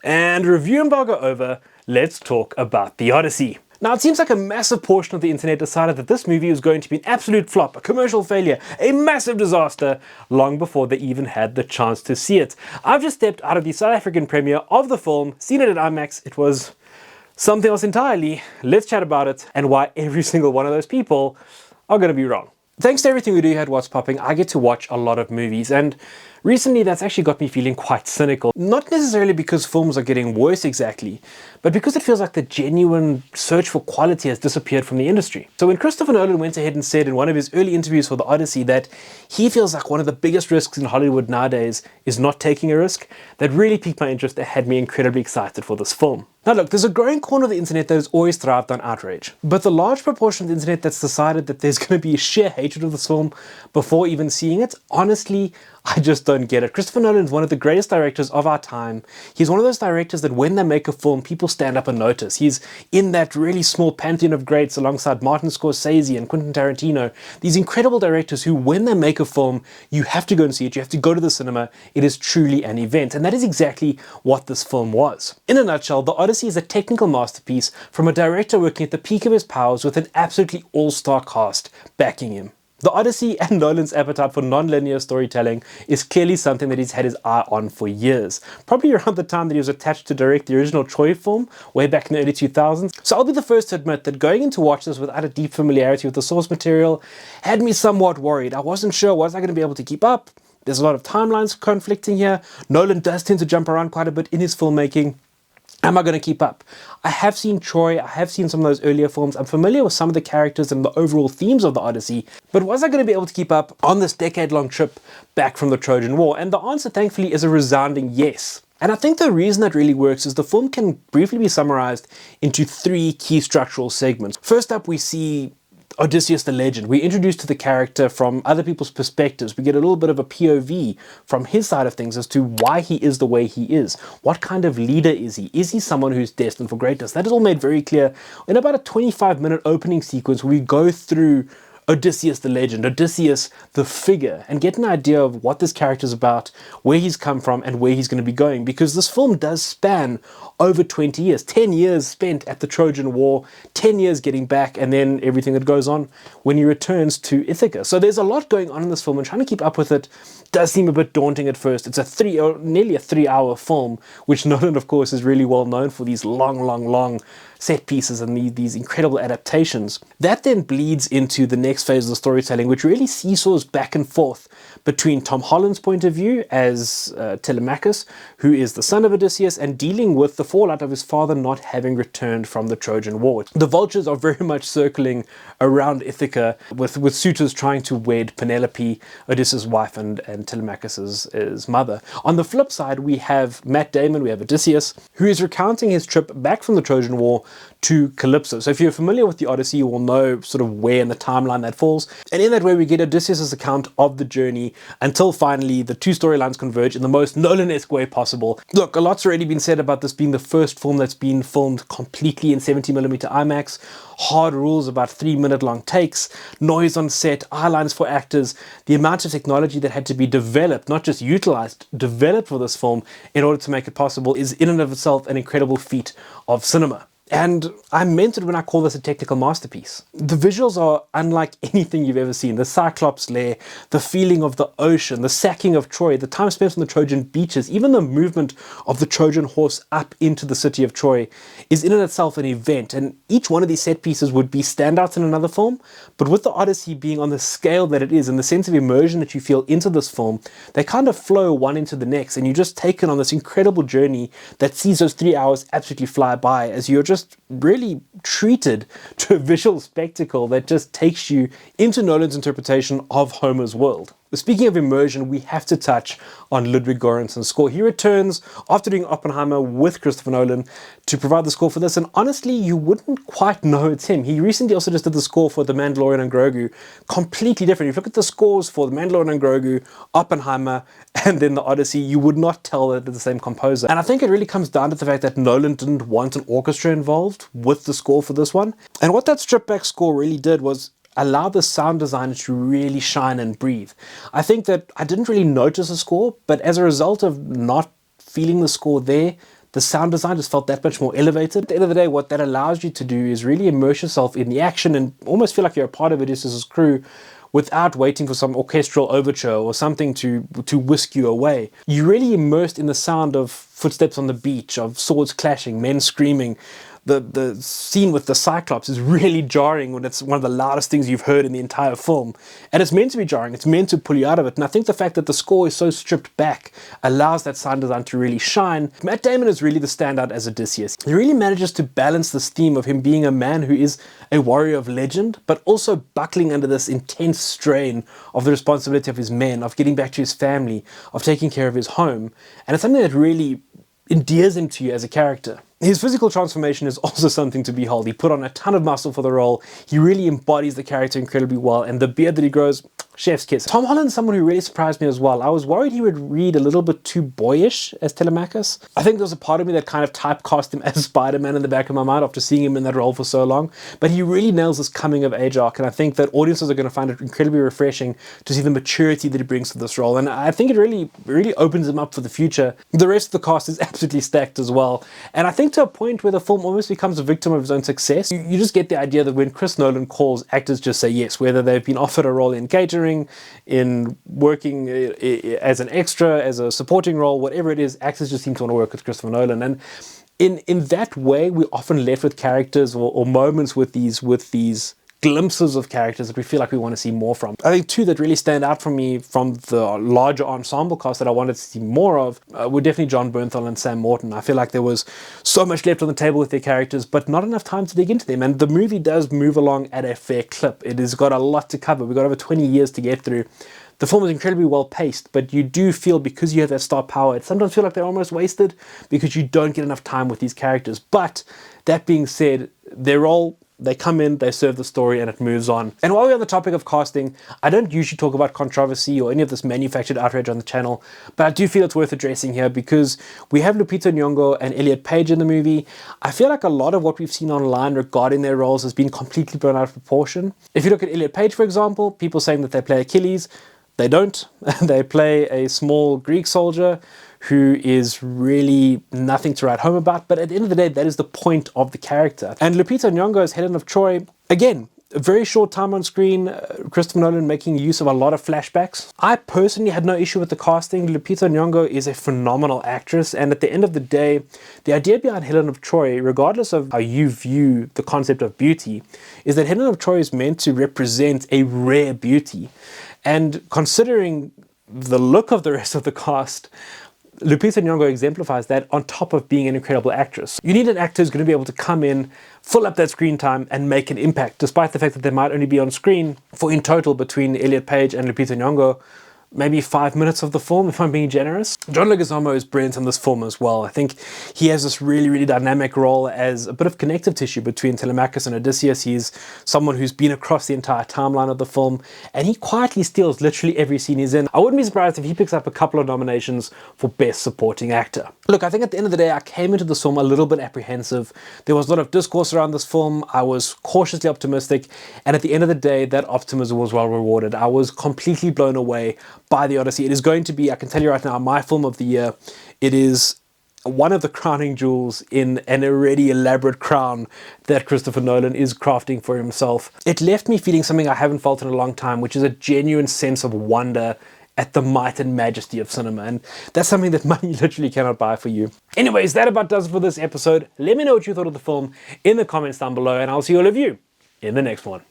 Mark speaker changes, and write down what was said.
Speaker 1: And review embargo over, let's talk about The Odyssey. Now, it seems like a massive portion of the internet decided that this movie was going to be an absolute flop, a commercial failure, a massive disaster, long before they even had the chance to see it. I've just stepped out of the South African premiere of the film, seen it at IMAX. It was something else entirely. Let's chat about it and why every single one of those people are going to be wrong. Thanks to everything we do here at What's Popping, I get to watch a lot of movies, and recently that's actually got me feeling quite cynical. Not necessarily because films are getting worse exactly, but because it feels like the genuine search for quality has disappeared from the industry. So when Christopher Nolan went ahead and said in one of his early interviews for The Odyssey that he feels like one of the biggest risks in Hollywood nowadays is not taking a risk, that really piqued my interest and had me incredibly excited for this film. Now look, there's a growing corner of the internet that has always thrived on outrage, but the large proportion of the internet that's decided that there's going to be sheer hatred of this film before even seeing it, honestly, I just don't get it. Christopher Nolan is one of the greatest directors of our time. He's one of those directors that when they make a film, people stand up and notice. He's in that really small pantheon of greats alongside Martin Scorsese and Quentin Tarantino. These incredible directors who, when they make a film, you have to go and see it. You have to go to the cinema. It is truly an event. And that is exactly what this film was. In a nutshell, The Odyssey is a technical masterpiece from a director working at the peak of his powers with an absolutely all-star cast backing him. The Odyssey and Nolan's appetite for non-linear storytelling is clearly something that he's had his eye on for years. Probably around the time that he was attached to direct the original Troy film, way back in the early 2000s. So I'll be the first to admit that going in to watch this without a deep familiarity with the source material had me somewhat worried. I wasn't sure, was I going to be able to keep up? There's a lot of timelines conflicting here. Nolan does tend to jump around quite a bit in his filmmaking. Am I going to keep up? I have seen Troy, I have seen some of those earlier films, I'm familiar with some of the characters and the overall themes of The Odyssey, but was I going to be able to keep up on this decade-long trip back from the Trojan War? And the answer, thankfully, is a resounding yes. And I think the reason that really works is the film can briefly be summarized into three key structural segments. First up, we see Odysseus the legend. We're introduced to the character from other people's perspectives. We get a little bit of a POV from his side of things as to why he is the way he is. What kind of leader is he? Is he someone who's destined for greatness? That is all made very clear in about a 25-minute opening sequence where we go through Odysseus the legend, Odysseus the figure, and get an idea of what this character is about, where he's come from, and where he's going to be going. Because this film does span over 20 years, 10 years spent at the Trojan War, 10 years getting back, and then everything that goes on when he returns to Ithaca. So there's a lot going on in this film, and trying to keep up with it does seem a bit daunting at first. It's nearly a 3-hour film, which Nolan, of course, is really well known for, these long set pieces and these incredible adaptations. That then bleeds into the next phase of the storytelling, which really seesaws back and forth between Tom Holland's point of view as Telemachus, who is the son of Odysseus, and dealing with the fallout of his father not having returned from the Trojan War. The vultures are very much circling around Ithaca with suitors trying to wed Penelope, Odysseus' wife, and Telemachus' mother. On the flip side, we have Matt Damon, we have Odysseus, who is recounting his trip back from the Trojan War to Calypso. So if you're familiar with the Odyssey, you will know sort of where in the timeline that falls. And in that way, we get Odysseus' account of the journey until finally the two storylines converge in the most Nolan-esque way possible. Look, a lot's already been said about this being the first film that's been filmed completely in 70mm IMAX. Hard rules about 3-minute long takes, noise on set, eye lines for actors, the amount of technology that had to be developed, not just utilized, developed for this film in order to make it possible is in and of itself an incredible feat of cinema. And I meant it when I call this a technical masterpiece. The visuals are unlike anything you've ever seen. The Cyclops lair, the feeling of the ocean, the sacking of Troy, the time spent on the Trojan beaches, even the movement of the Trojan horse up into the city of Troy is in and itself an event. And each one of these set pieces would be standouts in another film. But with the Odyssey being on the scale that it is and the sense of immersion that you feel into this film, they kind of flow one into the next. And you're just taken on this incredible journey that sees those 3 hours absolutely fly by as you're just really treated to a visual spectacle that just takes you into Nolan's interpretation of Homer's world. Speaking of immersion, we have to touch on Ludwig Göransson's score. He returns after doing Oppenheimer with Christopher Nolan to provide the score for this, and honestly, you wouldn't quite know it's him. He recently also just did the score for The Mandalorian and Grogu. Completely different. If you look at the scores for The Mandalorian and Grogu, Oppenheimer, and then The Odyssey, you would not tell that they're the same composer. And I think it really comes down to the fact that Nolan didn't want an orchestra involved with the score for this one. And what that stripped back score really did was allow the sound designer to really shine and breathe. I think that I didn't really notice the score, but as a result of not feeling the score there, the sound design just felt that much more elevated. At the end of the day, what that allows you to do is really immerse yourself in the action and almost feel like you're a part of it as a crew, without waiting for some orchestral overture or something to whisk you away. You're really immersed in the sound of footsteps on the beach, of swords clashing, men screaming. The scene with the Cyclops is really jarring when it's one of the loudest things you've heard in the entire film. And it's meant to be jarring, it's meant to pull you out of it. And I think the fact that the score is so stripped back allows that sound design to really shine. Matt Damon is really the standout as Odysseus. He really manages to balance this theme of him being a man who is a warrior of legend, but also buckling under this intense strain of the responsibility of his men, of getting back to his family, of taking care of his home. And it's something that really endears him to you as a character. His physical transformation is also something to behold. He put on a ton of muscle for the role. He really embodies the character incredibly well, and the beard that he grows, chef's kiss. Tom Holland is someone who really surprised me as well. I was worried he would read a little bit too boyish as Telemachus. I think there was a part of me that kind of typecast him as Spider-Man in the back of my mind after seeing him in that role for so long, but he really nails this coming of age arc, and I think that audiences are going to find it incredibly refreshing to see the maturity that he brings to this role, and I think it really opens him up for the future. The rest of the cast is absolutely stacked as well, and I think to a point where the film almost becomes a victim of his own success. You just get the idea that when Chris Nolan calls, actors just say yes, whether they've been offered a role in catering, in working as an extra, as a supporting role, whatever it is, actors just seem to want to work with Christopher Nolan. And in that way, we're often left with characters or moments with these glimpses of characters that we feel like we want to see more from. I think two that really stand out for me from the larger ensemble cast that I wanted to see more of were definitely John Bernthal and Sam Morton. I feel like there was so much left on the table with their characters, but not enough time to dig into them. And the movie does move along at a fair clip. It has got a lot to cover. We've got over 20 years to get through. The film is incredibly well paced, but you do feel, because you have that star power, it sometimes feel like they're almost wasted because you don't get enough time with these characters. But that being said, they come in, they serve the story, and it moves on. And while we're on the topic of casting, I don't usually talk about controversy or any of this manufactured outrage on the channel, but I do feel it's worth addressing here because we have Lupita Nyong'o and Elliot Page in the movie. I feel like a lot of what we've seen online regarding their roles has been completely blown out of proportion. If you look at Elliot Page, for example, people saying that they play Achilles. They don't. They play a small Greek soldier who is really nothing to write home about, but at the end of the day, that is the point of the character. And Lupita Nyong'o as Helen of Troy, again, a very short time on screen, Christopher Nolan making use of a lot of flashbacks. I personally had no issue with the casting. Lupita Nyong'o is a phenomenal actress, and at the end of the day, the idea behind Helen of Troy, regardless of how you view the concept of beauty, is that Helen of Troy is meant to represent a rare beauty. And considering the look of the rest of the cast, Lupita Nyong'o exemplifies that on top of being an incredible actress. You need an actor who's going to be able to come in, fill up that screen time, and make an impact, despite the fact that they might only be on screen for, in total, between Elliot Page and Lupita Nyong'o, maybe 5 minutes of the film, if I'm being generous. John Leguizamo is brilliant in this film as well. I think he has this really dynamic role as a bit of connective tissue between Telemachus and Odysseus. He's someone who's been across the entire timeline of the film, and he quietly steals literally every scene he's in. I wouldn't be surprised if he picks up a couple of nominations for Best Supporting Actor. Look, I think at the end of the day, I came into this film a little bit apprehensive. There was a lot of discourse around this film. I was cautiously optimistic, and at the end of the day, that optimism was well rewarded. I was completely blown away by The Odyssey. It is going to be, I can tell you right now, my film of the year. It is one of the crowning jewels in an already elaborate crown that Christopher Nolan is crafting for himself. It left me feeling something I haven't felt in a long time, which is a genuine sense of wonder at the might and majesty of cinema, and that's something that money literally cannot buy for you. Anyways, that about does it for this episode. Let me know what you thought of the film in the comments down below, and I'll see all of you in the next one.